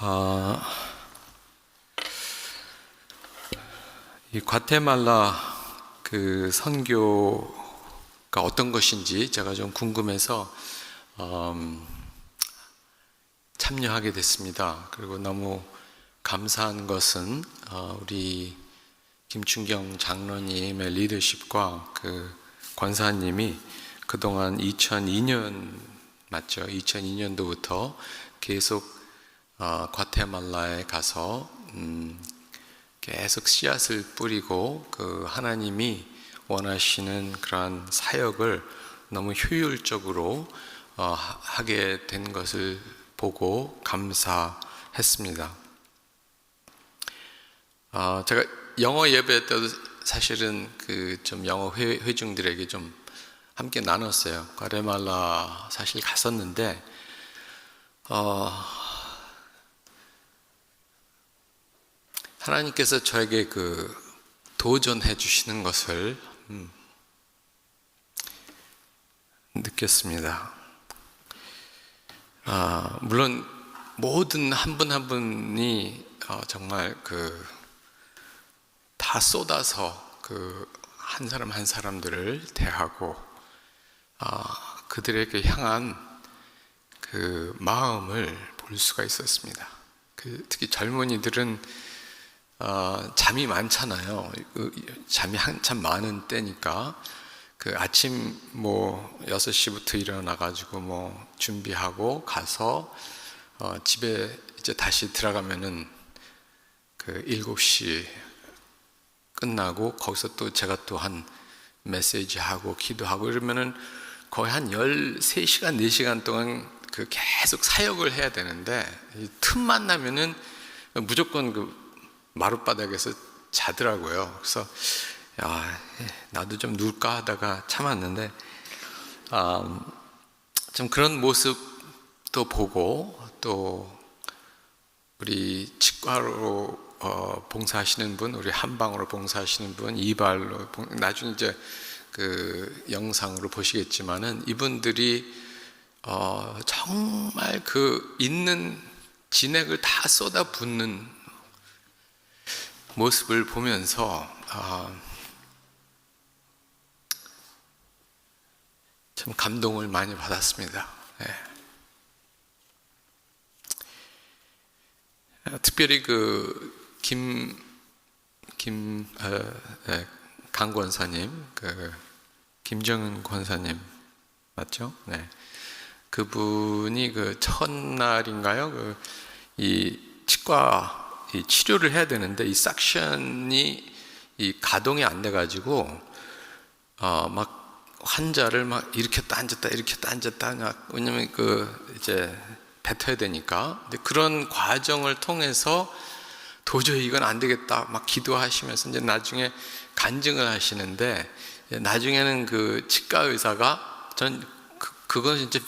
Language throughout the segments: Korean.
아, 이 과테말라 그 선교가 어떤 것인지 제가 좀 궁금해서 참여하게 됐습니다. 그리고 너무 감사한 것은 우리 김춘경 장로님의 리더십과 그 권사님이 그동안 2002년 맞죠? 2002년도부터 계속 과테말라에 가서 계속 씨앗을 뿌리고 그 하나님이 원하시는 그러한 사역을 너무 효율적으로 하게 된 것을 보고 감사했습니다. 제가 영어 예배 때도 사실은 그 좀 영어 회중들에게 좀 함께 나눴어요. 과테말라 사실 갔었는데 하나님께서 저에게 그 도전해 주시는 것을 느꼈습니다. 물론 모든 한 분 한 분이 정말 그 다 쏟아서 그 한 사람 한 사람들을 대하고 그들에게 향한 그 마음을 볼 수가 있었습니다. 특히 젊은이들은 잠이 많잖아요. 잠이 한참 많은 때니까 그 아침 뭐 6시부터 일어나가지고 뭐 준비하고 가서 집에 이제 다시 들어가면은 그 7시 끝나고 거기서 또 제가 또 한 메시지하고 기도하고 이러면은 거의 한 13시간, 4시간 동안 그 계속 사역을 해야 되는데 틈만 나면은 무조건 그 마룻바닥에서 자더라고요. 그래서 나도 좀 누울까 하다가 참았는데 좀 그런 모습도 보고 또 우리 치과로 봉사하시는 분, 우리 한방으로 봉사하시는 분, 이발로 나중에 이제 그 영상으로 보시겠지만은 이분들이 정말 그 있는 진액을 다 쏟아붓는 모습을 보면서 참 감동을 많이 받았습니다. 특별히 그 강 권사님, 그 김정은 권사님 맞죠? 네. 그분이 그 첫날인가요? 이 치과 이 치료를 해야 되는데 이 삭션이 이 가동이 안 돼가지고 막 환자를 막 일으켰다 앉았다 왜냐면 그 이제 뱉어야 되니까. 근데 그런 과정을 통해서 도저히 이건 안 되겠다 막 기도하시면서 이제 나중에 간증을 하시는데 나중에는 그 치과 의사가 그건 이제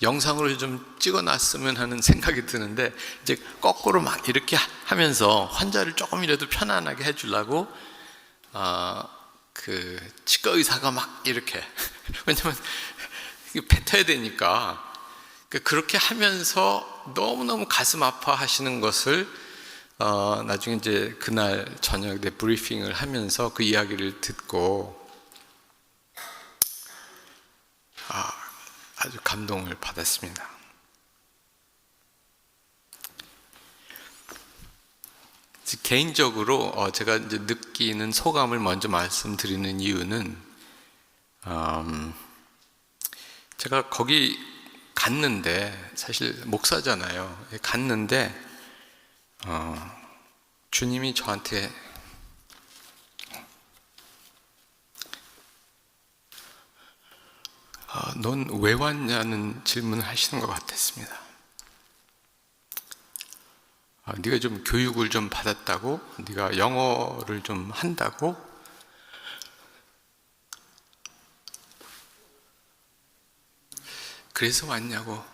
영상으로 좀 찍어놨으면 하는 생각이 드는데 이제 거꾸로 막 이렇게 하면서 환자를 조금이라도 편안하게 해주려고 그 치과 의사가 막 이렇게 왜냐면 뱉어야 되니까 그렇게 하면서 너무너무 가슴 아파하시는 것을 나중에 이제 그날 저녁에 브리핑을 하면서 그 이야기를 듣고 아주 감동을 받았습니다. 개인적으로 제가 이제 느끼는 소감을 먼저 말씀드리는 이유는 제가 거기 갔는데 사실 목사잖아요. 갔는데 주님이 저한테 넌 왜 왔냐는 질문을 하시는 것 같았습니다. 네가 좀 교육을 좀 받았다고? 네가 영어를 좀 한다고? 그래서 왔냐고?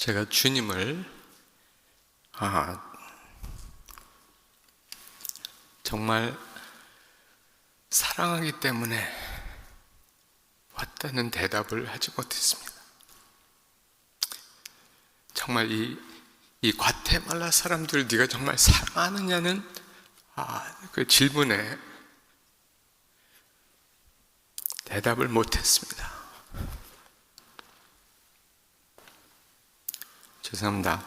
제가 주님을 정말 사랑하기 때문에 왔다는 대답을 하지 못했습니다. 정말 이 과테말라 사람들 네가 정말 사랑하느냐는 그 질문에 대답을 못했습니다. 죄송합니다.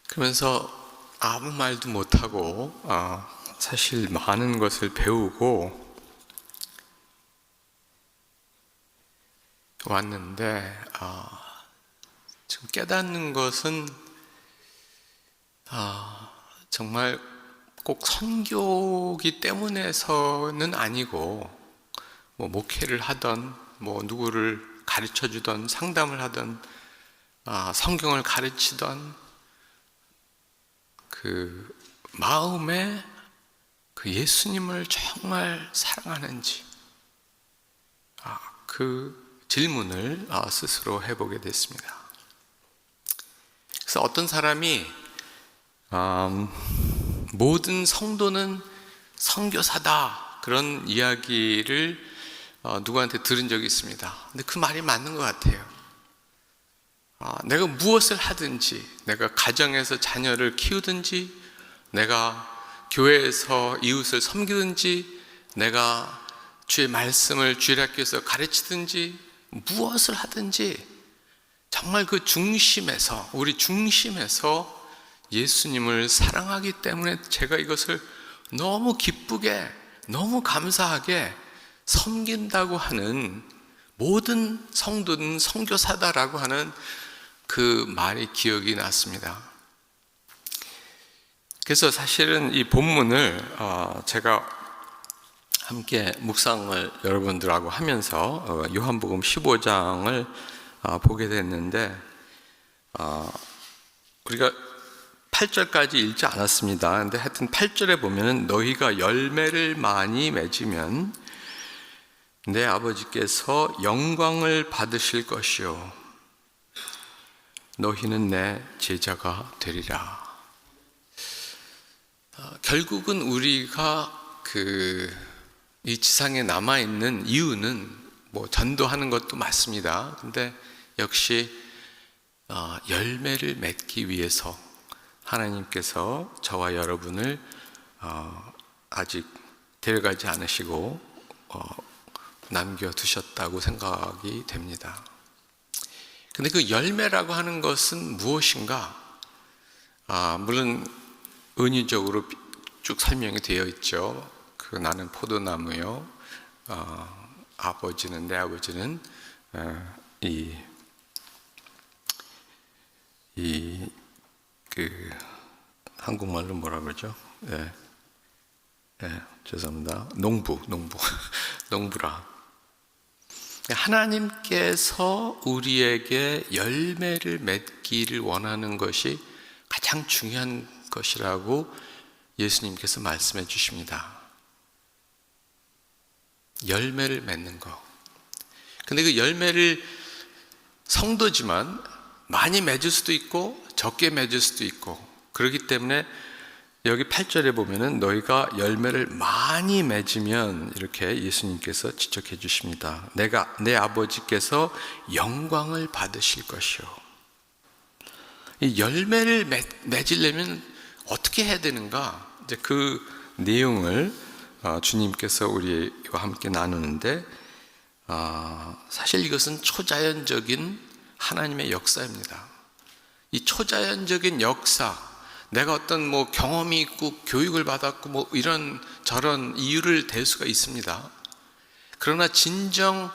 그러면서 아무 말도 못하고 사실 많은 것을 배우고 왔는데 지금 깨닫는 것은 정말 꼭 선교기 때문에서는 아니고 뭐 목회를 하던 뭐 누구를 가르쳐 주던 상담을 하던 성경을 가르치던 그 마음에 그 예수님을 정말 사랑하는지 그 질문을 스스로 해보게 됐습니다. 그래서 어떤 사람이 모든 성도는 선교사다 그런 이야기를 누구한테 들은 적이 있습니다. 근데 그 말이 맞는 것 같아요. 내가 무엇을 하든지, 내가 가정에서 자녀를 키우든지, 내가 교회에서 이웃을 섬기든지, 내가 주의 말씀을 주일학교에서 가르치든지, 무엇을 하든지 정말 그 중심에서, 우리 중심에서 예수님을 사랑하기 때문에 제가 이것을 너무 기쁘게, 너무 감사하게 섬긴다고 하는 모든 성도는 선교사다라고 하는 그 말이 기억이 났습니다. 그래서 사실은 이 본문을 제가 함께 묵상을 여러분들하고 하면서 요한복음 15장을 보게 됐는데 우리가 8절까지 읽지 않았습니다. 근데 하여튼 8절에 보면은 너희가 열매를 많이 맺으면 내 아버지께서 영광을 받으실 것이요 너희는 내 제자가 되리라. 결국은 우리가 이 지상에 남아있는 이유는 뭐 전도하는 것도 맞습니다. 근데 역시 열매를 맺기 위해서 하나님께서 저와 여러분을 아직 데려가지 않으시고 남겨두셨다고 생각이 됩니다. 근데 그 열매라고 하는 것은 무엇인가? 물론 은유적으로 쭉 설명이 되어 있죠. 나는 포도나무요. 내 아버지는 한국말로 뭐라 그러죠? 죄송합니다. 농부라. 하나님께서 우리에게 열매를 맺기를 원하는 것이 가장 중요한 것이라고 예수님께서 말씀해 주십니다. 열매를 맺는 거. 근데 그 열매를 성도지만 많이 맺을 수도 있고 적게 맺을 수도 있고 그렇기 때문에 여기 8절에 보면은 너희가 열매를 많이 맺으면 이렇게 예수님께서 지적해 주십니다. 내 아버지께서 영광을 받으실 것이요. 이 열매를 맺으려면 어떻게 해야 되는가? 이제 그 내용을 주님께서 우리와 함께 나누는데 사실 이것은 초자연적인 하나님의 역사입니다. 이 초자연적인 역사, 내가 어떤 뭐 경험이 있고 교육을 받았고 뭐 이런 저런 이유를 댈 수가 있습니다. 그러나 진정한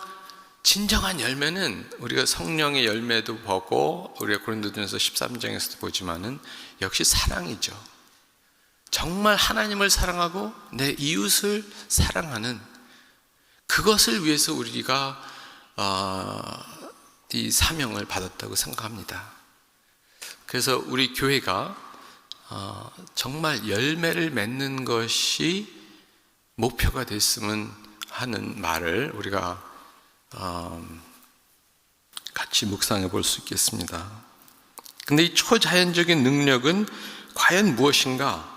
열매는 우리가 성령의 열매도 보고 우리가 고린도전서 13장에서도 보지만은 역시 사랑이죠. 정말 하나님을 사랑하고 내 이웃을 사랑하는 그것을 위해서 우리가 이 사명을 받았다고 생각합니다. 그래서 우리 교회가 정말 열매를 맺는 것이 목표가 됐으면 하는 말을 우리가 같이 묵상해 볼 수 있겠습니다. 근데 이 초자연적인 능력은 과연 무엇인가?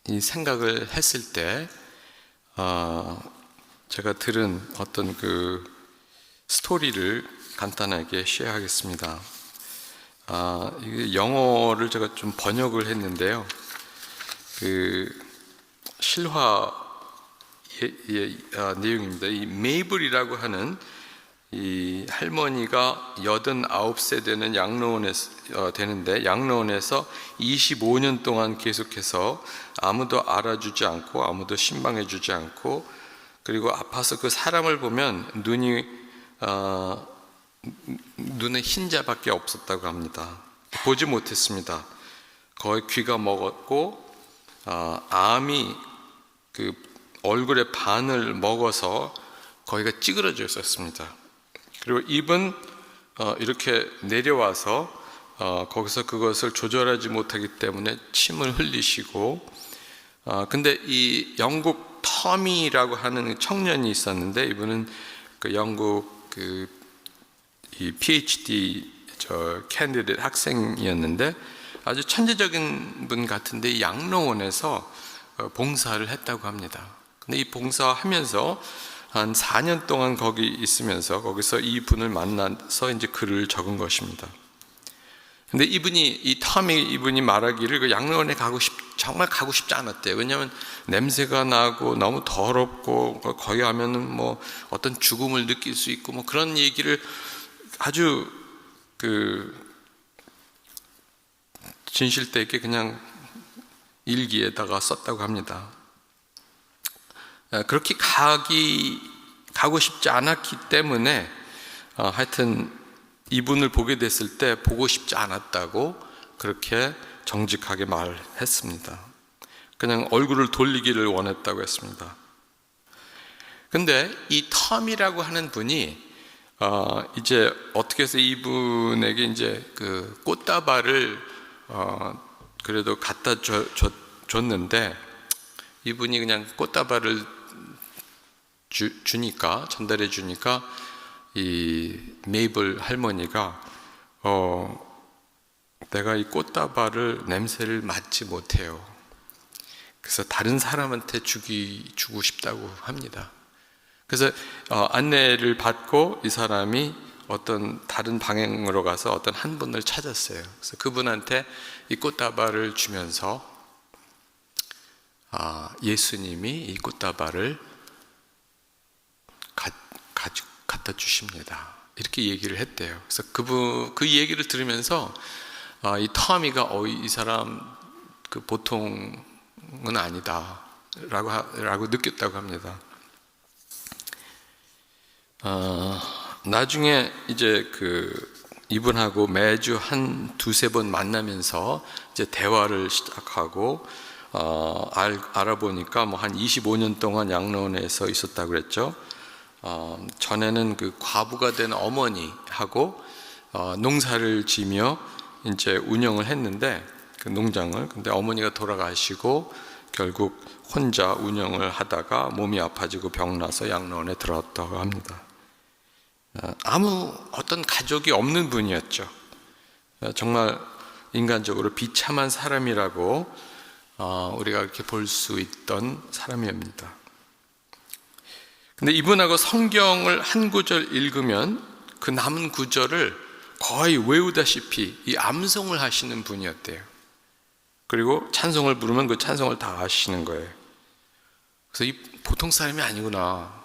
이 생각을 했을 때 제가 들은 어떤 그 스토리를 간단하게 쉐어하겠습니다. 이게 영어를 제가 좀 번역을 했는데요. 그 실화 내용입니다. 이 메이블이라고 하는 이 할머니가 89세 되는 되는데 양로원에서 25년 동안 계속해서 아무도 알아주지 않고 아무도 신방해 주지 않고, 그리고 아파서 그 사람을 보면 눈에 흰자밖에 없었다고 합니다. 보지 못했습니다. 거의 귀가 먹었고 암이 그 얼굴의 반을 먹어서 거기가 찌그러져 있었습니다. 그리고 입은 이렇게 내려와서 거기서 그것을 조절하지 못하기 때문에 침을 흘리시고, 근데 이 영국 터미라고 하는 청년이 있었는데, 이분은 그 영국 이 PhD 캔디데이트 학생이었는데 아주 천재적인 분 같은데 이 양로원에서 봉사를 했다고 합니다. 근데 이 봉사하면서 한 4년 동안 거기 있으면서 거기서 이 분을 만나서 이제 글을 적은 것입니다. 근데 이분이 말하기를 그 양로원에 정말 가고 싶지 않았대요. 왜냐하면 냄새가 나고 너무 더럽고 거기 가면은 뭐 어떤 죽음을 느낄 수 있고 뭐 그런 얘기를 아주 진실되게 그냥 일기에다가 썼다고 합니다. 그렇게 가고 싶지 않았기 때문에 하여튼 이분을 보게 됐을 때 보고 싶지 않았다고 그렇게 정직하게 말했습니다. 그냥 얼굴을 돌리기를 원했다고 했습니다. 근데 이 텀이라고 하는 분이 이제 어떻게 해서 이분에게 이제 그 꽃다발을 그래도 갖다 줬는데, 이분이 그냥 꽃다발을 전달해 주니까 이 메이블 할머니가 내가 이 꽃다발을 냄새를 맡지 못해요. 그래서 다른 사람한테 주고 싶다고 합니다. 그래서 안내를 받고 이 사람이 어떤 다른 방향으로 가서 어떤 한 분을 찾았어요. 그래서 그분한테 이 꽃다발을 주면서 예수님이 이 꽃다발을 갖다 주십니다. 이렇게 얘기를 했대요. 그래서 그 얘기를 들으면서 이 터미가 이 사람 그 보통은 아니다라고 느꼈다고 합니다. 나중에 이제 이분하고 매주 한 두세 번 만나면서 이제 대화를 시작하고 알아보니까 뭐 한 25년 동안 양로원에서 있었다고 그랬죠. 전에는 그 과부가 된 어머니하고 농사를 지며 이제 운영을 했는데 그 농장을, 근데 어머니가 돌아가시고 결국 혼자 운영을 하다가 몸이 아파지고 병나서 양로원에 들어왔다고 합니다. 아무 어떤 가족이 없는 분이었죠. 정말 인간적으로 비참한 사람이라고 우리가 이렇게 볼 수 있던 사람입니다. 근데 이분하고 성경을 한 구절 읽으면 그 남은 구절을 거의 외우다시피 이 암송을 하시는 분이었대요. 그리고 찬송을 부르면 그 찬송을 다 하시는 거예요. 그래서 이 보통 사람이 아니구나.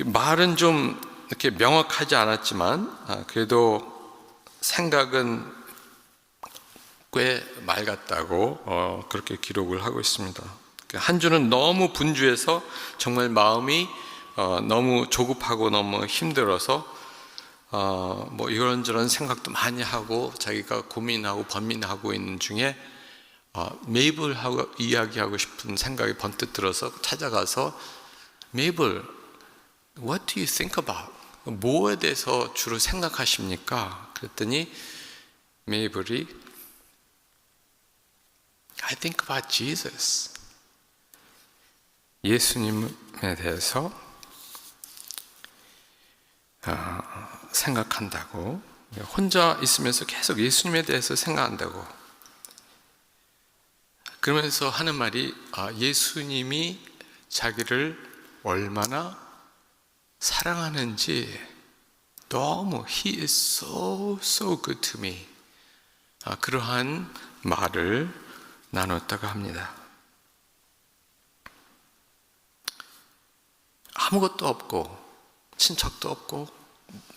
말은 좀 이렇게 명확하지 않았지만 그래도 생각은 꽤 맑았다고 그렇게 기록을 하고 있습니다. 한 주는 너무 분주해서 정말 마음이 너무 조급하고 너무 힘들어서 뭐 이런저런 생각도 많이 하고 자기가 고민하고 번민하고 있는 중에 메이블하고 이야기하고 싶은 생각이 번뜩 들어서 찾아가서 메이블, what do you think about? 뭐에 대해서 주로 생각하십니까? 그랬더니 메이블이 I think about Jesus. 예수님에 대해서 생각한다고, 혼자 있으면서 계속 예수님에 대해서 생각한다고, 그러면서 하는 말이 예수님이 자기를 얼마나 사랑하는지 너무 He is so good to me, 그러한 말을 나눴다고 합니다. 아무것도 없고 친척도 없고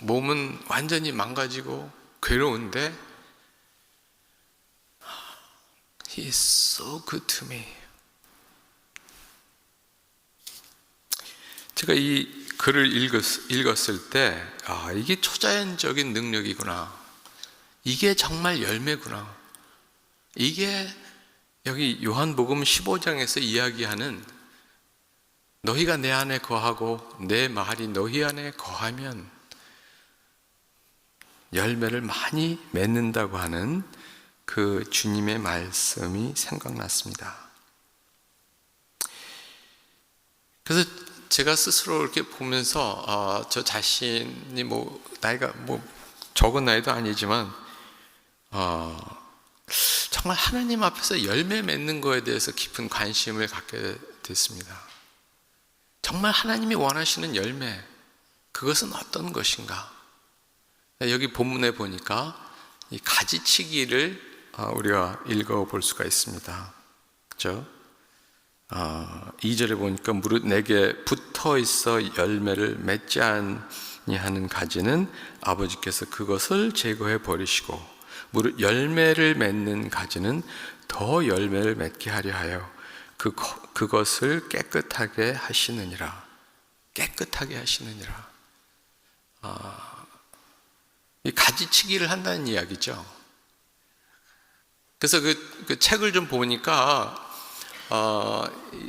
몸은 완전히 망가지고 괴로운데 He is so good to me. 제가 이 글을 읽었을 때 이게 초자연적인 능력이구나, 이게 정말 열매구나, 이게 여기 요한복음 15장에서 이야기하는 너희가 내 안에 거하고 내 말이 너희 안에 거하면 열매를 많이 맺는다고 하는 그 주님의 말씀이 생각났습니다. 그래서 제가 스스로 이렇게 보면서 저 자신이 나이가 적은 나이도 아니지만 정말 하나님 앞에서 열매 맺는 거에 대해서 깊은 관심을 갖게 됐습니다. 정말 하나님이 원하시는 열매, 그것은 어떤 것인가? 여기 본문에 보니까 이 가지치기를 우리가 읽어볼 수가 있습니다. 그렇죠? 2절에 보니까 무릇 내게 붙어 있어 열매를 맺지 아니하는 가지는 아버지께서 그것을 제거해 버리시고 무릇 열매를 맺는 가지는 더 열매를 맺게 하려 하여 그것을 깨끗하게 하시느니라. 깨끗하게 하시느니라. 이 가지치기를 한다는 이야기죠. 그래서 그 책을 좀 보니까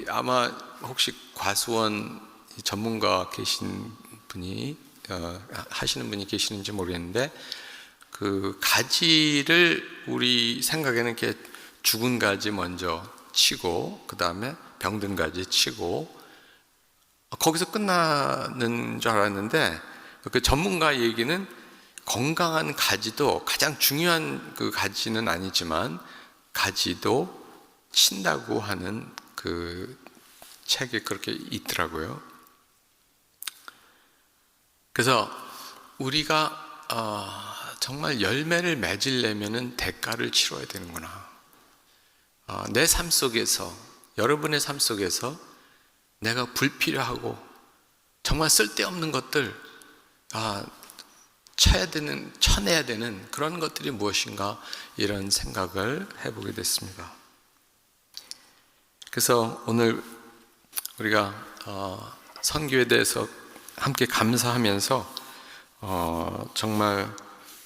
아마 혹시 과수원 전문가 계신 분이 하시는 분이 계시는지 모르겠는데, 그 가지를 우리 생각에는 이렇게 죽은 가지 먼저 치고 그 다음에 병든 가지 치고 거기서 끝나는 줄 알았는데, 그 전문가 얘기는 건강한 가지도, 가장 중요한 그 가지는 아니지만 가지도 친다고 하는 그 책에 그렇게 있더라고요. 그래서 우리가 정말 열매를 맺으려면은 대가를 치러야 되는구나. 내 삶 속에서, 여러분의 삶 속에서 내가 불필요하고 정말 쓸데없는 것들 쳐내야 되는 그런 것들이 무엇인가, 이런 생각을 해보게 됐습니다. 그래서 오늘 우리가 선교에 대해서 함께 감사하면서 정말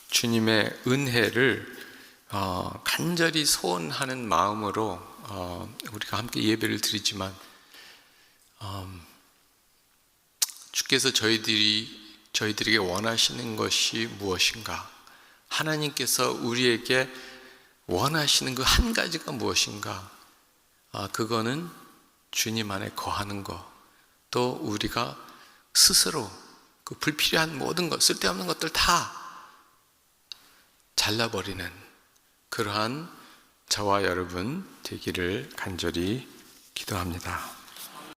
주님의 은혜를 간절히 소원하는 마음으로 우리가 함께 예배를 드리지만, 주께서 저희들에게 원하시는 것이 무엇인가, 하나님께서 우리에게 원하시는 그 한 가지가 무엇인가, 그거는 주님 안에 거하는 것, 또 우리가 스스로 그 불필요한 모든 것, 쓸데없는 것들 다 잘라버리는 그러한 저와 여러분 되기를 간절히 기도합니다.